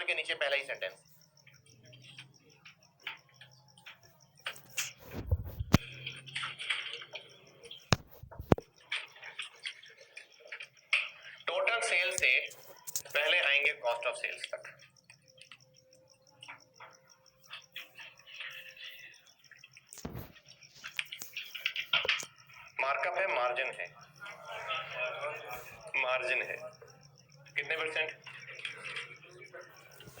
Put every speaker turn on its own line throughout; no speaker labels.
नवंबर के नीचे पहला ही सेंटेंस। टोटल सेल्स से पहले आएंगे कॉस्ट ऑफ सेल्स तक। मार्कअप है, मार्जिन है, मार्जिन है कितने परसेंट?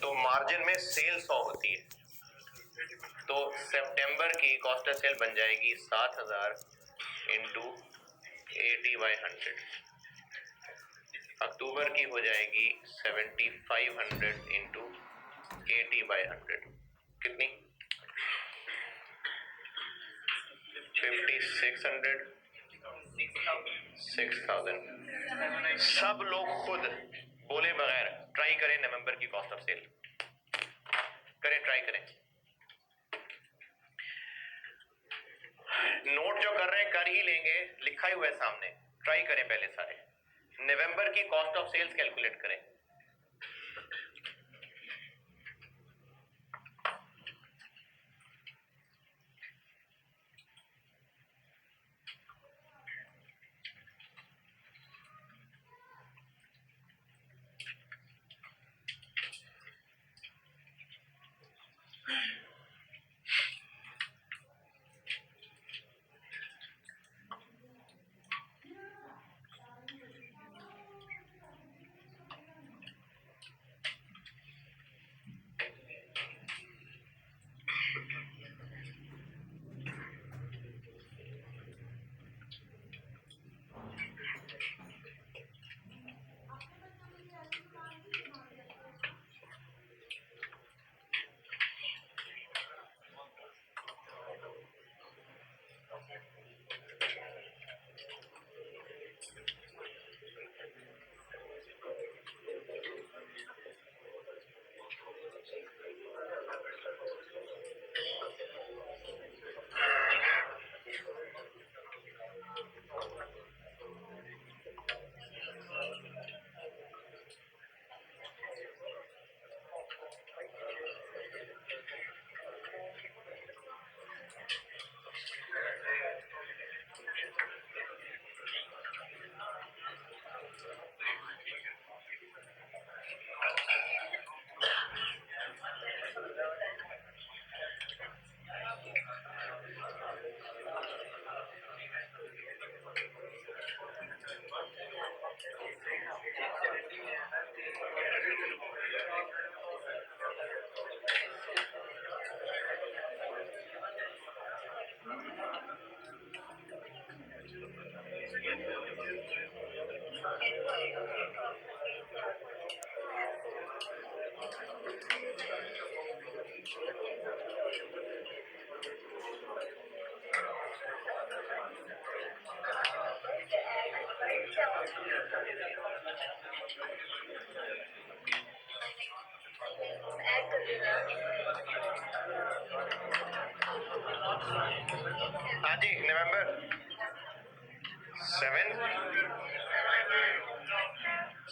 तो मार्जिन में सेल 100 होती है, तो सितंबर की कॉस्ट ऑफ सेल बन जाएगी 7000 इंटू 80/100। अक्टूबर की हो जाएगी 7500 इंटू 80/100। कितनी? 5600, 6000। सब लोग खुद बोले बगैर ट्राई करें नवंबर की कॉस्ट ऑफ सेल। करें, ट्राई करें। नोट जो कर रहे हैं कर ही लेंगे, लिखा ही हुआ है सामने। ट्राई करें पहले सारे। नवंबर की कॉस्ट ऑफ सेल्स कैलकुलेट करें। हाँ जी, नवंबर 77920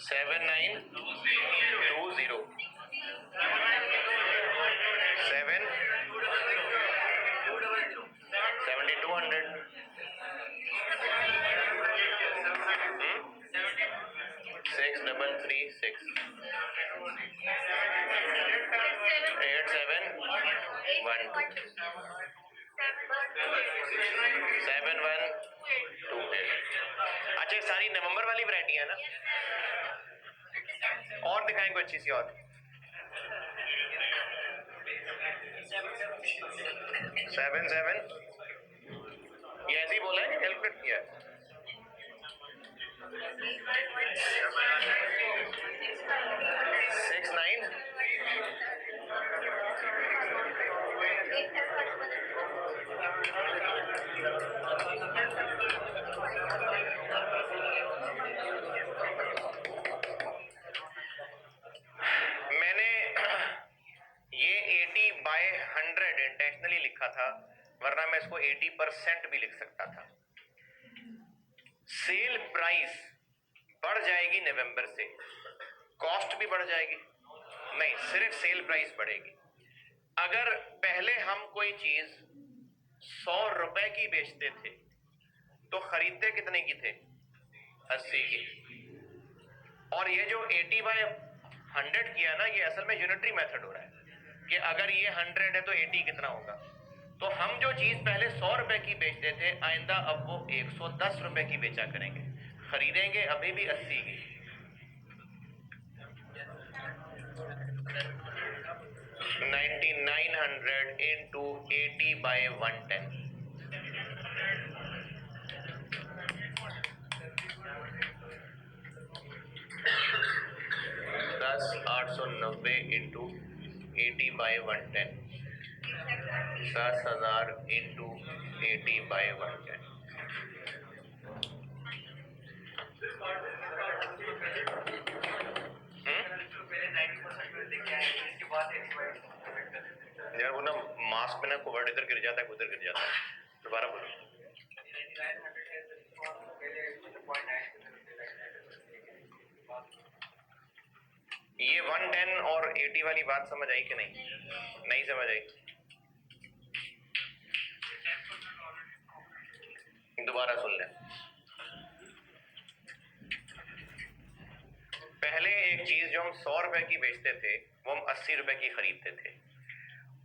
7200 6336 8712 7128। अच्छा, सारी नवंबर वाली वैरायटी है ना? और दिखाएं कोई अच्छी सी और। 77 ये ऐसे ही बोला है कि कैलकुलेट किया है? 69 मैंने ये 80/100 इंटेंशनली लिखा था, वरना मैं इसको 80% भी लिख सकता था। सेल प्राइस बढ़ जाएगी नवंबर से, कॉस्ट भी बढ़ जाएगी। नहीं, सिर्फ सेल प्राइस बढ़ेगी। अगर पहले हम कोई चीज 100 रुपए की बेचते थे तो खरीदते कितने की थे? 80 की। और ये जो 80/100 किया ना, ये असल में यूनिटरी मेथड हो रहा है कि अगर ये 100 है तो 80 कितना होगा। तो हम जो चीज पहले 100 रुपए की बेचते थे, आइंदा अब वो 110 रुपए की बेचा करेंगे, खरीदेंगे अभी भी 80 की। $9900 into 80/110, 10,890 into 80/110, 10,000 into 80/110। यार वो ना मास्क में ना कोवर्ट इधर गिर जाता है, उधर गिर जाता है। दोबारा बोलो। ये 110 और 80 वाली बात समझ आई कि नहीं? नहीं समझ आई? दोबारा सुन लें। पहले एक चीज जो हम 100 रुपए की बेचते थे वो हम 80 रुपए की खरीदते थे,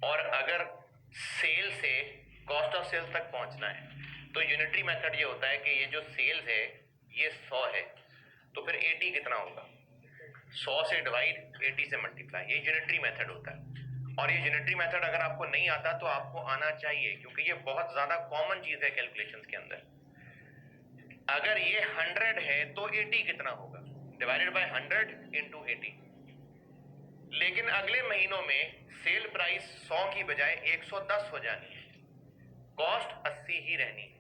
और अगर सेल से कॉस्ट ऑफ सेल्स तक पहुंचना है तो यूनिटरी मेथड ये होता है कि ये जो सेल्स है ये 100 है, तो फिर 80 कितना होगा? 100 से डिवाइड 80 से मल्टीप्लाई, ये यूनिटरी मेथड होता है। और ये यूनिटरी मेथड अगर आपको नहीं आता तो आपको आना चाहिए, क्योंकि ये बहुत ज्यादा कॉमन चीज है कैलकुलेशंस के अंदर। अगर ये 100 है तो 80 कितना होगा? Divided by 100 into 80। लेकिन अगले महीनों में सेल प्राइस 100 की बजाय 110 हो जानी है, कॉस्ट 80 ही रहनी है।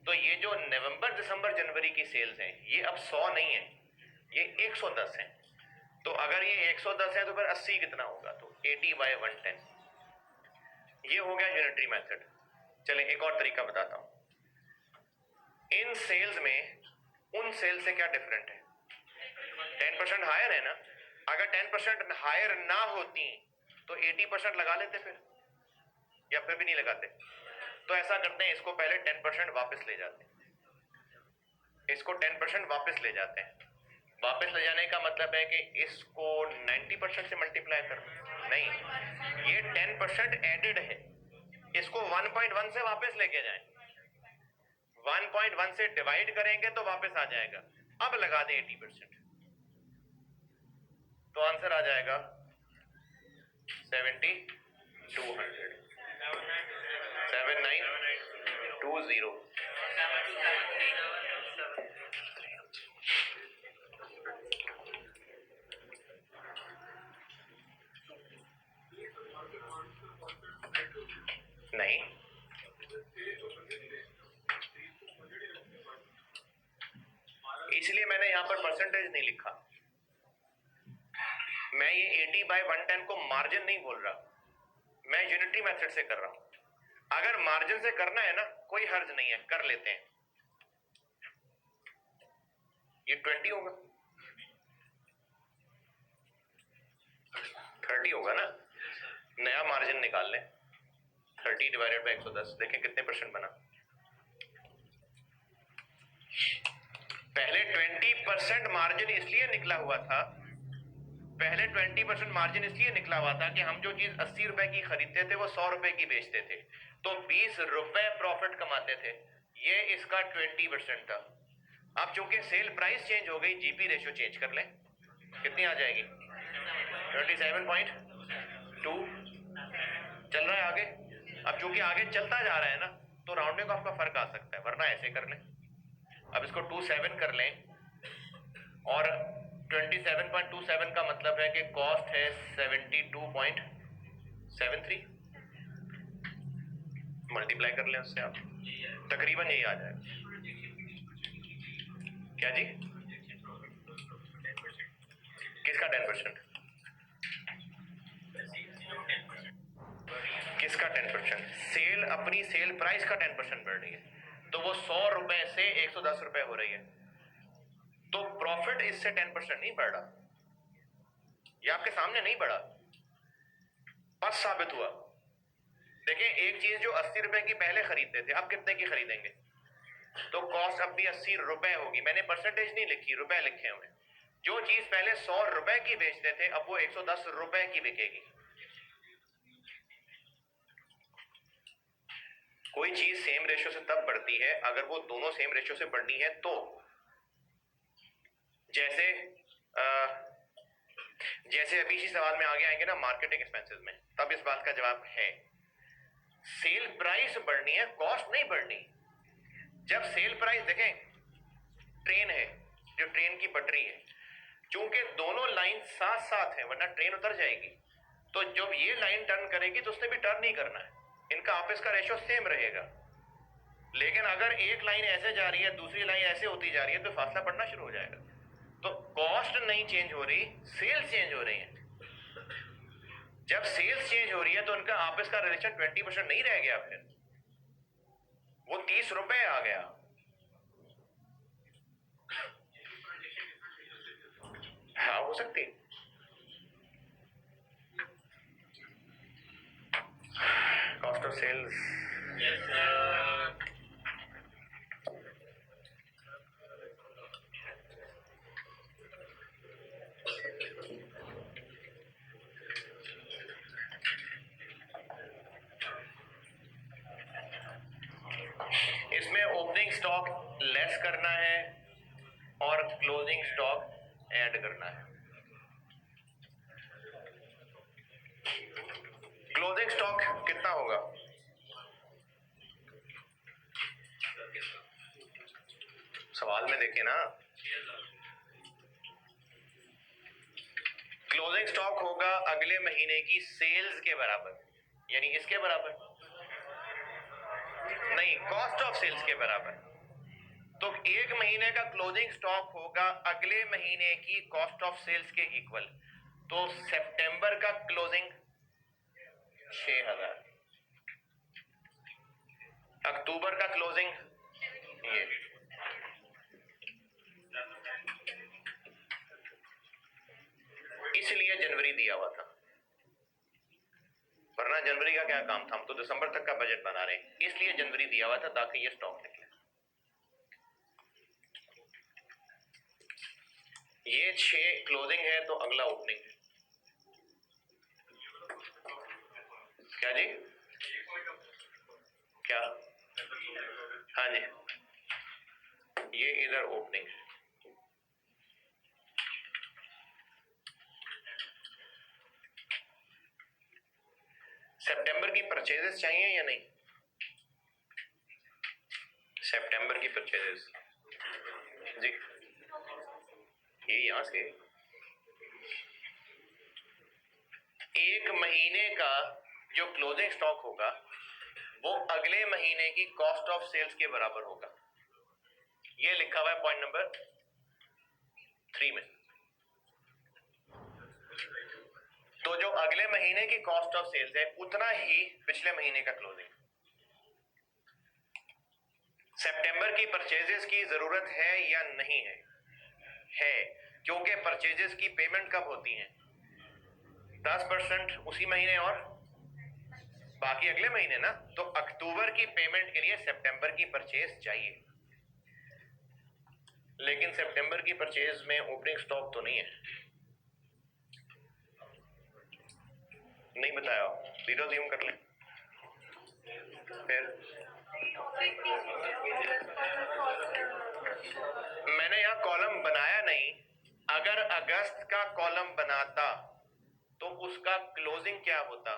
तो ये जो नवंबर दिसंबर जनवरी की सेल्स हैं ये अब 100 नहीं है, ये 110 है। तो अगर ये 110 है तो फिर 80 कितना होगा? तो 80/110। ये हो गया यूनिटरी मेथड। चलें एक और तरीका बताता हूं। इन सेल्स में उन सेल से क्या डिफरेंट है? 10% हायर है ना। अगर 10% हायर ना होती तो 80% लगा लेते फिर, या फिर भी नहीं लगाते? तो ऐसा करते हैं, इसको पहले 10% वापस ले जाते हैं, इसको 10% वापस ले जाते हैं। वापस ले जाने का मतलब है कि इसको 90% से मल्टीप्लाई करना नहीं, ये 10% एडेड है, इसको 1.1 से वापस लेके जाएं, 1.1 से डिवाइड करेंगे तो वापस आ जाएगा। अब लगा दें 80%, तो आंसर आ जाएगा 7200, 7920। नहीं, इसलिए मैंने यहां पर परसेंटेज नहीं लिखा। मैं ये 80/110 को मार्जिन नहीं बोल रहा, मैं यूनिटरी मेथड से कर रहा हूं। अगर मार्जिन से करना है ना, कोई हर्ज नहीं है, कर लेते हैं। ये 20 होगा, 30 होगा ना। नया मार्जिन निकाल लें, 30 डिवाइडेड बाय 110, देखें कितने परसेंट बना। पहले 20% मार्जिन इसलिए निकला हुआ था, पहले 20% मार्जिन इसलिए निकला हुआ था कि हम जो चीज 80 रुपए की खरीदते थे वो 100 रुपए की बेचते थे, तो 20 रुपए प्रॉफिट कमाते थे। ये इसका 20% था। अब चूंकि सेल प्राइस चेंज हो गई, जीपी रेशियो चेंज कर लें, कितनी आ जाएगी? 27.2 चल रहा है आगे। अब चूंकि आगे चलता जा रहा है ना, तो राउंडिंग ऑफ का फर्क आ सकता है, वरना ऐसे कर लें। अब इसको 27 कर लें, और 27.27 का मतलब है कि कॉस्ट है 72.73, मल्टीप्लाई कर लें उससे, आप तकरीबन यही आ जाएगा। क्या जी? किसका 10%? किसका 10%? सेल, अपनी सेल प्राइस का 10% बढ़ रही है, तो वो 100 रुपए से 110 रुपए हो रही है, तो प्रॉफिट इससे 10% नहीं बढ़ रहा। ये आपके सामने नहीं बढ़ा, बस साबित हुआ। देखिए, एक चीज जो 80 रुपए की पहले खरीदते थे, अब कितने की खरीदेंगे? तो कॉस्ट अब भी 80 रुपए होगी। मैंने परसेंटेज नहीं लिखी, रुपए लिखे हुए। जो चीज पहले 100 रुपए की बेचते थे, अब वो 110 रुपए की बिकेगी। कोई चीज सेम रेशियो से तब बढ़ती है अगर वो दोनों सेम रेशियो से बढ़नी है। तो जैसे जैसे अभी इसी सवाल में आगे आएंगे ना, मार्केटिंग एक्सपेंसेस में, तब इस बात का जवाब है सेल प्राइस बढ़नी है, कॉस्ट नहीं बढ़नी। जब सेल प्राइस देखें, ट्रेन है, जो ट्रेन की पटरी है, चूंकि दोनों लाइन साथ साथ है, वरना ट्रेन उतर जाएगी। तो जब ये लाइन टर्न करेगी तो उसने भी टर्न नहीं करना है, इनका आपस का रेशियो सेम रहेगा। लेकिन अगर एक लाइन ऐसे जा रही है, दूसरी लाइन ऐसे होती जा रही है, तो फासला बढ़ना शुरू हो जाएगा। तो कॉस्ट नहीं चेंज हो रही, सेल्स चेंज हो रही है। जब सेल्स चेंज हो रही है तो उनका आपस का रिलेशन 20% नहीं रह गया, फिर वो 30 रुपए आ गया। हाँ, हो सकती। कॉस्ट ऑफ सेल्स इसमें ओपनिंग स्टॉक लेस करना है और क्लोजिंग स्टॉक ऐड करना है। क्लोजिंग स्टॉक कितना होगा? सवाल में देखें ना, क्लोजिंग स्टॉक होगा अगले महीने की सेल्स के बराबर, यानी इसके बराबर नहीं, कॉस्ट ऑफ सेल्स के बराबर। तो एक महीने का क्लोजिंग स्टॉक होगा अगले महीने की कॉस्ट ऑफ सेल्स के इक्वल। तो सितंबर का क्लोजिंग 6000, अक्टूबर का क्लोजिंग ये, इसलिए जनवरी दिया हुआ था, वरना जनवरी का क्या काम था, हम तो दिसंबर तक का बजट बना रहे हैं, इसलिए जनवरी दिया हुआ था ताकि ये स्टॉक निकले। ये 6 क्लोजिंग है तो अगला ओपनिंग है। क्या जी? क्या? हाँ जी, ये इधर ओपनिंग है। सितंबर की परचेजेस चाहिए या नहीं? सितंबर की परचेजेस जी, ये यहां से एक महीने का जो क्लोजिंग स्टॉक होगा वो अगले महीने की कॉस्ट ऑफ सेल्स के बराबर होगा। ये लिखा हुआ है पॉइंट नंबर 3 में। तो जो अगले महीने की कॉस्ट ऑफ सेल्स है उतना ही पिछले महीने का क्लोजिंग। सितंबर की परचेजेस की जरूरत है या नहीं है? है, क्योंकि परचेजेस की पेमेंट कब होती है? 10% उसी महीने और बाकी अगले महीने ना। तो अक्टूबर की पेमेंट के लिए सितंबर की परचेज चाहिए, लेकिन सितंबर की परचेज में ओपनिंग स्टॉक तो नहीं है। नहीं बताया, जीरो ज्यूम कर लें। फिर मैंने यहां कॉलम बनाया नहीं, अगर अगस्त का कॉलम बनाता तो उसका क्लोजिंग क्या होता?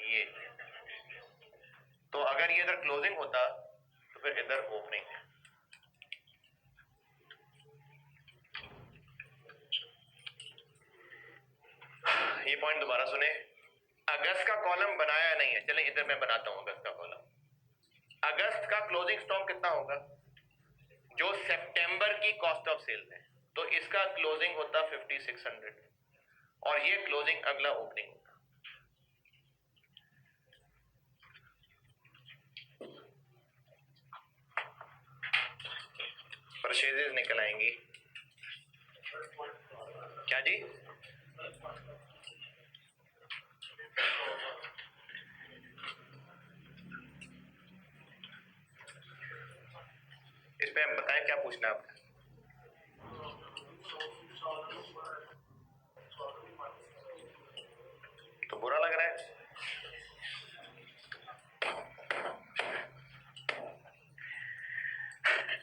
ये। तो अगर ये इधर क्लोजिंग होता तो फिर इधर ओपनिंग है। ये पॉइंट दोबारा सुने, अगस्त का कॉलम बनाया नहीं है, चलें इधर मैं बनाता हूं अगस्त का कॉलम। अगस्त का क्लोजिंग स्टॉक कितना होगा? जो सितंबर की कॉस्ट ऑफ सेल्स है, तो इसका क्लोजिंग होता 5600 और ये क्लोजिंग अगला ओपनिंग होगा। परचेजेस निकल आएंगी। क्या जी? इस पे हम बताएं क्या पूछना है आपका? तो बुरा लग रहा है?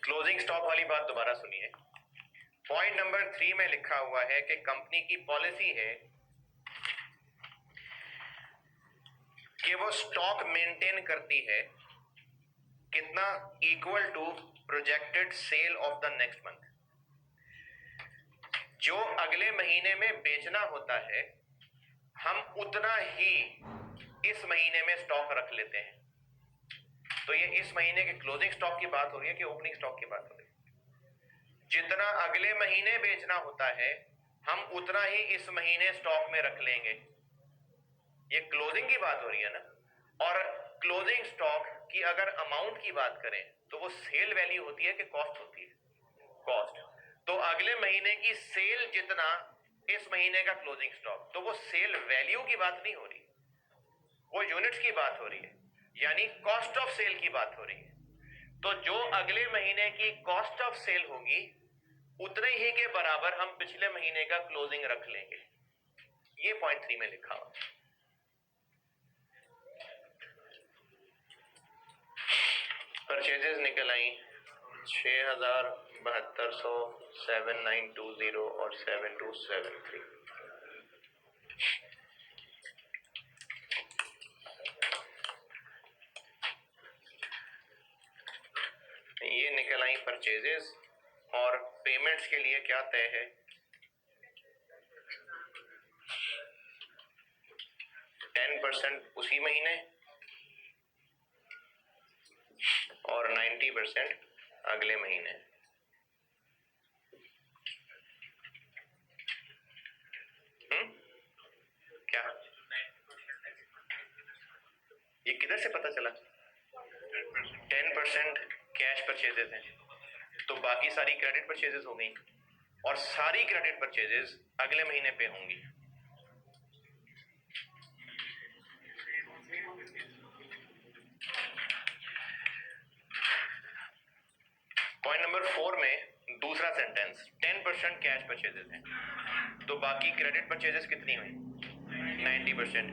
क्लोजिंग स्टॉक वाली बात दोबारा सुनिए। पॉइंट नंबर 3 में लिखा हुआ है कि कंपनी की पॉलिसी है कि वो स्टॉक मेंटेन करती है कितना, equal to projected sale of the next month. जो अगले महीने में बेचना होता है हम उतना ही इस महीने में स्टॉक रख लेते हैं। तो ये इस महीने के क्लोजिंग स्टॉक की बात हो रही है कि ओपनिंग स्टॉक की बात हो रही है? जितना अगले महीने बेचना होता है हम उतना ही इस महीने स्टॉक में रख लेंगे। ये क्लोजिंग की बात हो रही है ना। और क्लोजिंग स्टॉक की अगर अमाउंट की बात करें तो वो सेल वैल्यू होती है कि कॉस्ट होती है? कॉस्ट। तो अगले महीने की सेल जितना इस महीने का क्लोजिंग स्टॉक, तो वो सेल वैल्यू की बात नहीं हो रही, वो यूनिट्स की बात हो रही है, यानी कॉस्ट ऑफ सेल की बात हो रही है। तो जो अगले महीने की कॉस्ट ऑफ सेल होगी उतने ही के बराबर हम पिछले महीने का क्लोजिंग रख लेंगे। ये पॉइंट 3 में लिखा हुआ। परचेजेस निकल आई 6,7200, 7,920 और 7,273। ये निकल आई परचेजेस। और पेमेंट्स के लिए क्या तय है? 10% उसी महीने और 90% अगले महीने। क्या ये किधर से पता चला? 10% कैश परचेजेस हैं तो बाकी सारी क्रेडिट परचेजेस हो गई और सारी क्रेडिट परचेजेस अगले महीने पे होंगी। पॉइंट नंबर 4 में दूसरा सेंटेंस, 10% कैश परचेजेस हैं तो बाकी क्रेडिट परचेजेस कितनी हुई? 90%।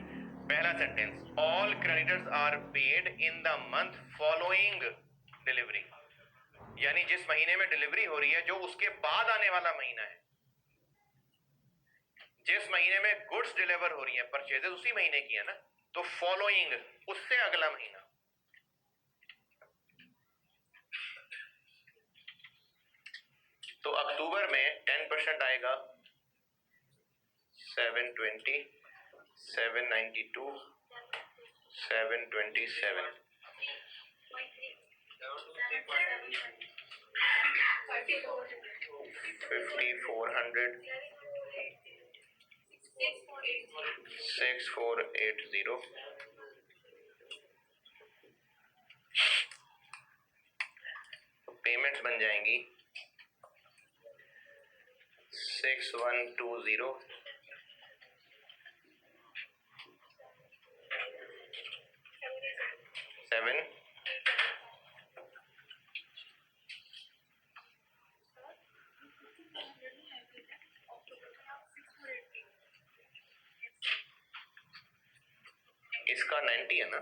पहला sentence, all creditors are paid in the month following delivery, यानी जिस महीने में डिलीवरी हो रही है जो उसके बाद आने वाला महीना है। जिस महीने में गुड्स डिलीवर हो रही है परचेजेस उसी महीने की है ना, तो फॉलोइंग उससे अगला महीना। तो अक्टूबर में 10% आएगा 720, 792, 727, 5400, 6480। पेमेंट्स बन जाएंगी 6120, 7, इसका 90 है ना।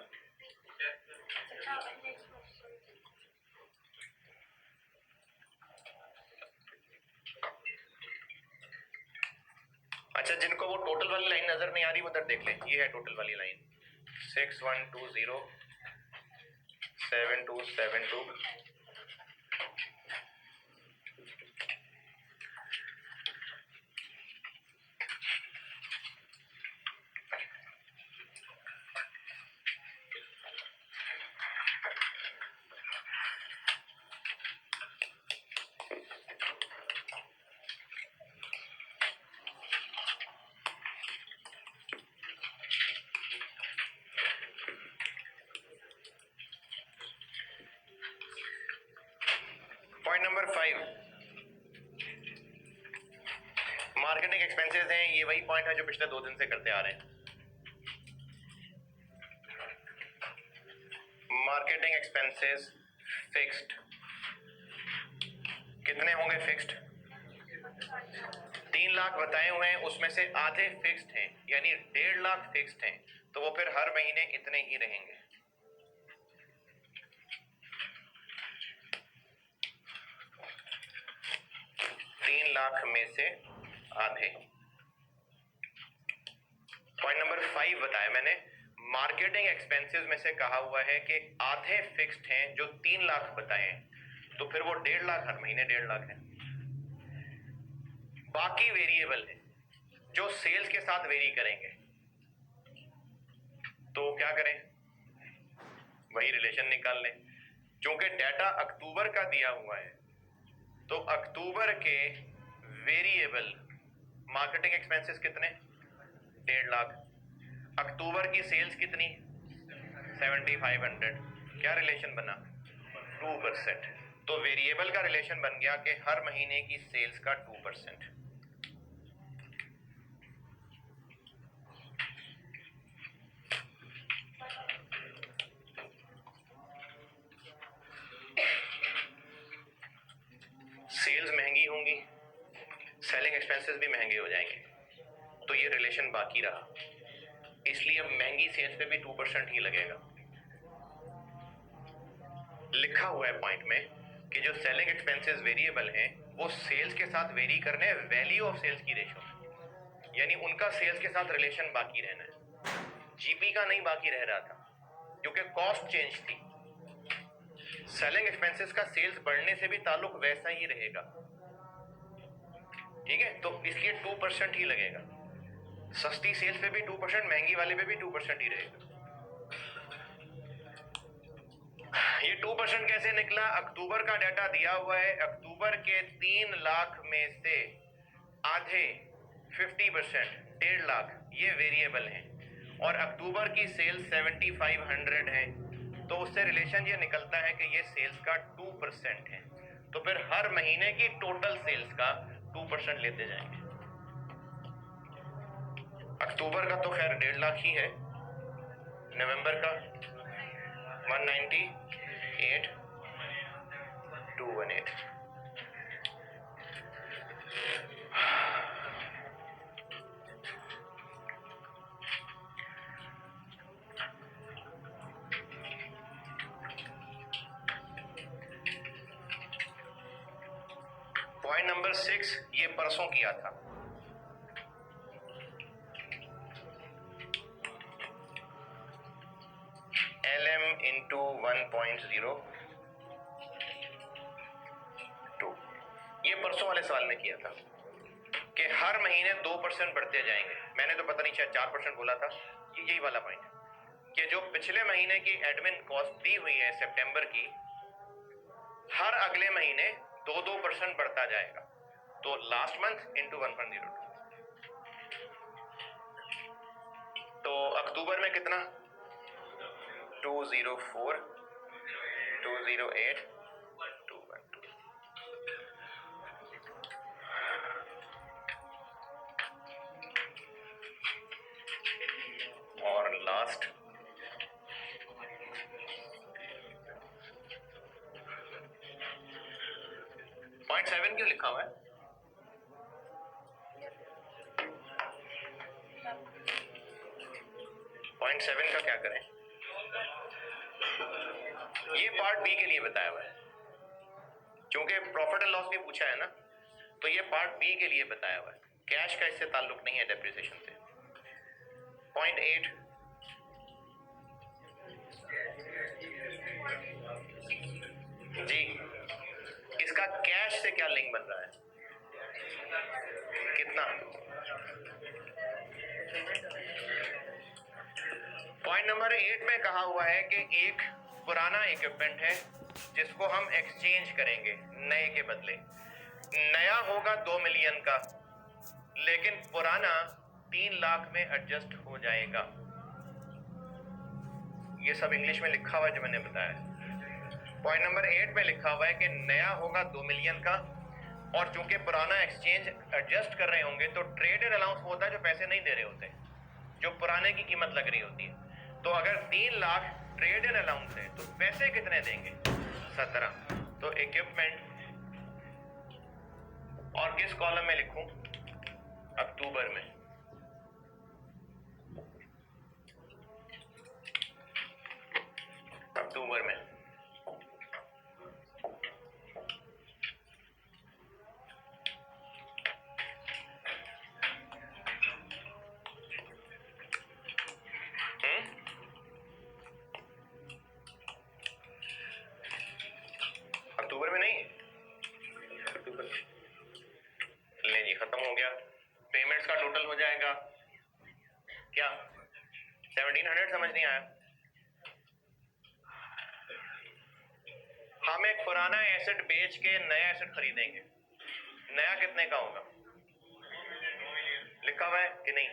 अच्छा, जिनको वो टोटल वाली लाइन नजर नहीं आ रही वो उधर देख लें, ये है टोटल वाली लाइन 6120, 7272, मार्केटिंग एक्सपेंसेस हैं, ये वही पॉइंट है जो पिछले 2 दिन से करते आ रहे हैं। मार्केटिंग एक्सपेंसेस फिक्स्ड कितने होंगे? फिक्स्ड 3 लाख बताए हुए हैं, उसमें से आधे फिक्स्ड हैं, यानी 1.5 लाख फिक्स्ड हैं, तो वो फिर हर महीने इतने ही रहेंगे। लाख में से आधे। पॉइंट नंबर 5 बताया मैंने, मार्केटिंग एक्सपेंसेस में से कहा हुआ है कि आधे फिक्स्ड हैं जो 3 लाख बताए हैं, तो फिर वो 1.5 लाख हर महीने 1.5 लाख है। बाकी वेरिएबल है जो सेल्स के साथ वेरी करेंगे, तो क्या करें? वही रिलेशन निकाल लें। क्योंकि डाटा अक्टूबर का दिया हुआ है, तो अक्टूबर के वेरिएबल मार्केटिंग एक्सपेंसेस कितने? 1.5 लाख। अक्टूबर की सेल्स कितनी? 7500। क्या रिलेशन बना? 2%। तो वेरिएबल का रिलेशन बन गया कि हर महीने की सेल्स का 2%। सेल्स महंगी होंगी, सेलिंग एक्सपेंसेस भी महंगे हो जाएंगे, तो ये रिलेशन बाकी रहा, इसलिए अब महंगी सेल्स पे भी 2% ही लगेगा। लिखा हुआ है पॉइंट में कि जो सेलिंग एक्सपेंसेस वेरिएबल हैं वो सेल्स के साथ वेरी करने हैं वैल्यू ऑफ सेल्स की रेशो में, यानी उनका सेल्स के साथ रिलेशन बाकी रहना है। जीपी का नहीं बाकी रह रहा था क्योंकि कॉस्ट चेंज थी। सेलिंग एक्सपेंसेस का सेल्स बढ़ने से भी ताल्लुक वैसा ही रहेगा, ठीक है? तो इसलिए 2% ही लगेगा। सस्ती सेल्स पे भी 2%, महंगी वाले पे भी 2% ही रहेगा। ये 2% कैसे निकला? अक्टूबर का डाटा दिया हुआ है, अक्टूबर के 3 लाख में से आधे 50% 1.5 लाख ये वेरिएबल हैं, और अक्टूबर की सेल्स 7500 है, तो उससे रिलेशन ये निकलता है कि ये सेल्स का 2% है, तो फिर हर महीने की टोटल सेल्स का 2% लेते जाएंगे। अक्टूबर का तो खैर 1.5 लाख ही है, नवंबर का 198,218। पॉइंट नंबर 6 ये परसों किया था। LM इंटू 1.02, ये परसों वाले सवाल में किया था कि हर महीने 2% बढ़ते जाएंगे। मैंने तो पता नहीं शायद 4% बोला था, यही वाला पॉइंट कि जो पिछले महीने की एडमिन कॉस्ट दी हुई है सितंबर की, हर अगले महीने 2% बढ़ता जाएगा, तो लास्ट मंथ इंटू 1.02। तो अक्टूबर में कितना? 204, 208, 212। और लास्ट पॉइंट 7 क्यों लिखा हुआ है? पॉइंट 7 का क्या करें? ये पार्ट बी के लिए बताया हुआ है, क्योंकि प्रॉफिट एंड लॉस भी पूछा है ना, तो ये पार्ट बी के लिए बताया हुआ है। कैश का इससे ताल्लुक नहीं है, डेप्रिसिएशन से। पॉइंट 8 जी, इसका कैश से क्या लिंक बन रहा है? कितना? पॉइंट नंबर 8 में कहा हुआ है कि एक पुराना इक्विपमेंट है जिसको हम एक्सचेंज करेंगे नए के बदले। नया होगा 2 मिलियन का, लेकिन पुराना 3 लाख में एडजस्ट हो जाएगा। ये सब इंग्लिश में लिखा हुआ है जो मैंने बताया। पॉइंट नंबर 8 में लिखा हुआ है कि नया होगा 2 मिलियन का, और चूंकि पुराना एक्सचेंज एडजस्ट कर रहे होंगे तो ट्रेडेड अलाउंस वो होता है जो पैसे नहीं दे रहे होते, जो पुराने की कीमत लग रही होती है। तो अगर 3 लाख ट्रेडेड अलाउंस है तो पैसे कितने देंगे? 17। तो इक्विपमेंट, और किस कॉलम में लिखूं? अक्टूबर में। अक्टूबर में अक्टूबर में नहीं, अक्टूबर ले जी, खत्म हो गया। पेमेंट्स का टोटल हो जाएगा क्या? 1700। समझ नहीं आया? हम एक पुराना एसेट बेच के नया एसेट खरीदेंगे। नया कितने का होगा? लिखा हुआ है कि नहीं?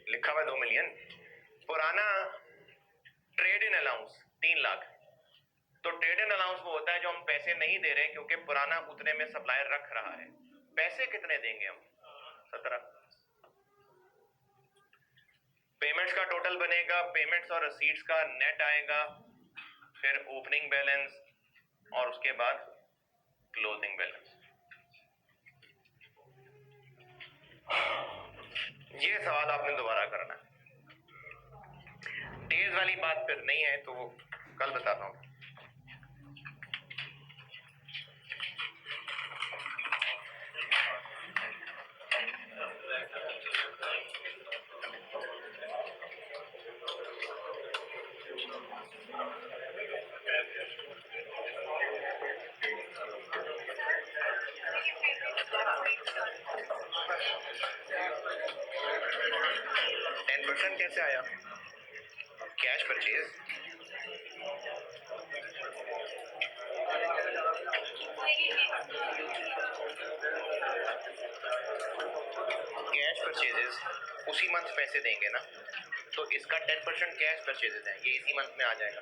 लिखा हुआ है 2 मिलियन। पुराना ट्रेड इन अलाउंस 3 लाख। तो ट्रेड इन अलाउंस वो होता है जो हम पैसे नहीं दे रहे क्योंकि पुराना उतने में सप्लायर रख रहा है। पैसे कितने देंगे हम? 17। पेमेंट्स का टोटल बनेगा, पेमेंट्स और रसीट्स का नेट आएगा, फिर ओपनिंग बैलेंस और उसके बाद क्लोजिंग बैलेंस। ये सवाल आपने दोबारा करना है। डेज वाली बात फिर नहीं है तो वो कल बताता हूं। कैसे आया? कैश परचेज उसी मंथ पैसे देंगे ना, तो इसका 10% कैश परचेजेस है, ये इसी मंथ में आ जाएगा।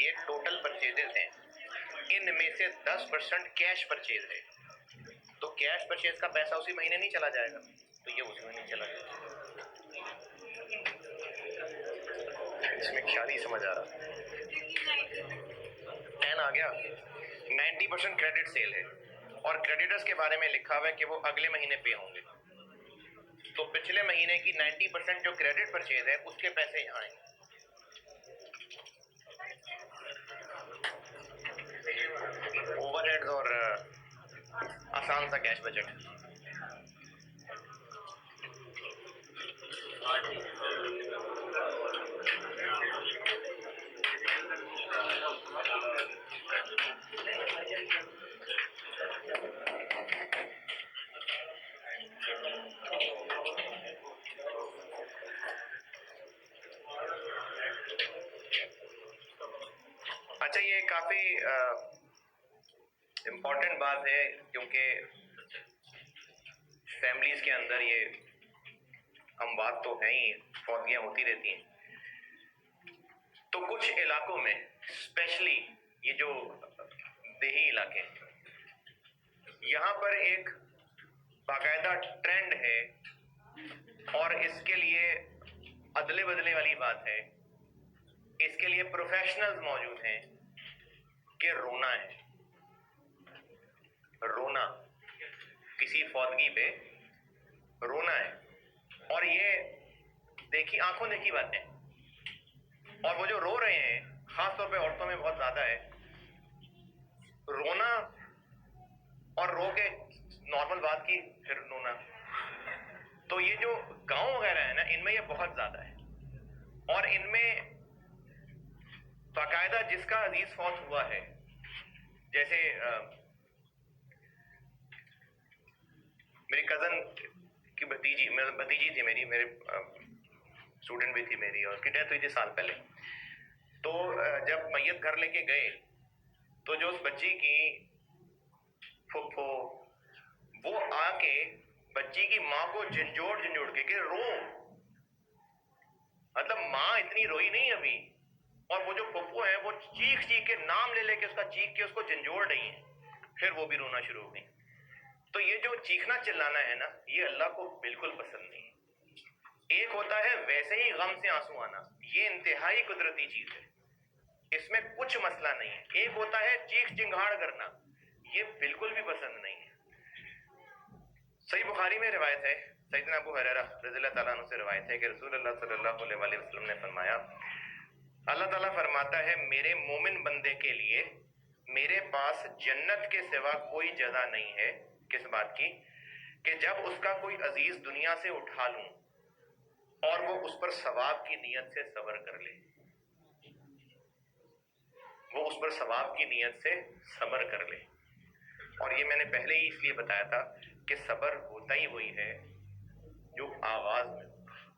ये टोटल परचेजेस हैं, इनमें से 10% कैश परचेज है, तो कैश परचेज का पैसा उसी महीने नहीं चला जाएगा, तो ये उसी महीने चला जाएगा। इसमें ख्याल ही समझ आ रहा। 10 आ गया। 90% क्रेडिट सेल है और क्रेडिटर्स के बारे में लिखा हुआ है कि वो अगले महीने पे होंगे, तो पिछले महीने की 90% जो क्रेडिट परचेज है उसके पैसे यहाँ आएंगे। ओवरहेड्स और आसान सा कैश बजट। अच्छा, ये काफी इम्पोर्टेंट बात है क्योंकि फैमिलीज के अंदर ये हम बात तो है ही, फौजियां होती रहती हैं। तो कुछ इलाकों में स्पेशली ये जो देही इलाके, यहाँ पर एक बाकायदा ट्रेंड है और इसके लिए अदले बदले वाली बात है, इसके लिए प्रोफेशनल्स मौजूद हैं कि रोना है। रोना, किसी फौजगी पे रोना है, और ये देखी आंखों देखी बातें, और वो जो रो रहे हैं खासतौर पे औरतों में बहुत ज्यादा है। रोना और रो के नॉर्मल बात की फिर रोना, तो ये जो गांव वगैरह है ना, इनमें ये बहुत ज्यादा है, और इनमें बाकायदा जिसका अजीज फौत हुआ है, जैसे मेरी कजन की भतीजी थी मेरी, मेरे स्टूडेंट भी थी मेरी, और उसकी डेथ हुई थी साल पहले। तो जब मैयत घर लेके गए तो जो उस बच्ची की फुफ्फो, वो आके बच्ची की माँ को झंझोड़ के रो, मतलब माँ इतनी रोई नहीं अभी, और वो जो फुफ्फो है वो चीख चीख के नाम ले लेके उसका चीख के उसको झंझोड़ रही है, फिर वो भी रोना शुरू हो गई। तो ये जो चीखना चिल्लाना है ना, ये अल्लाह को बिल्कुल पसंद नहीं है। एक होता है वैसे ही गम से आंसू आना, ये इंतहाई कुदरती चीज है, इसमें कुछ मसला नहीं है। एक होता है चीख चिंगाड़ करना, ये बिल्कुल भी पसंद नहीं है। सही बुखारी में रिवायत है, सैयदना अबू हुरैरा रज़ियल्लाहु ताला अन्हु से रिवायत है कि रसूलुल्लाह सल्लल्लाहु अलैहि वसल्लम ने फरमाया, अल्लाह ताला फरमाता है मेरे मोमिन बंदे के लिए मेरे पास जन्नत के सिवा कोई जगह नहीं है। किस बात की? कि जब उसका कोई अजीज दुनिया से उठा लूं और वो उस पर सवाब की नीयत से सब्र कर ले, वो उस पर सवाब की नीयत से सब्र कर ले। और ये मैंने पहले ही इसलिए बताया था कि सब्र होता ही वही है जो आवाज में होता है।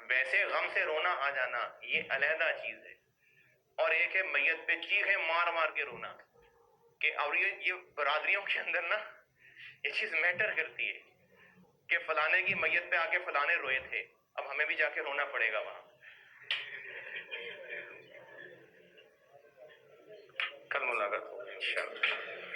वैसे गम से रोना आ जाना ये अलहदा चीज है, और एक है मैयत पे चीखे मार मार के रोना। कि और ये बरादरियों के अंदर ना ये चीज मैटर करती है कि फलाने की मैयत पे आके फलाने रोए थे, अब हमें भी जाके रोना पड़ेगा वहां। कल मुलाकात होगी इंशाअल्लाह।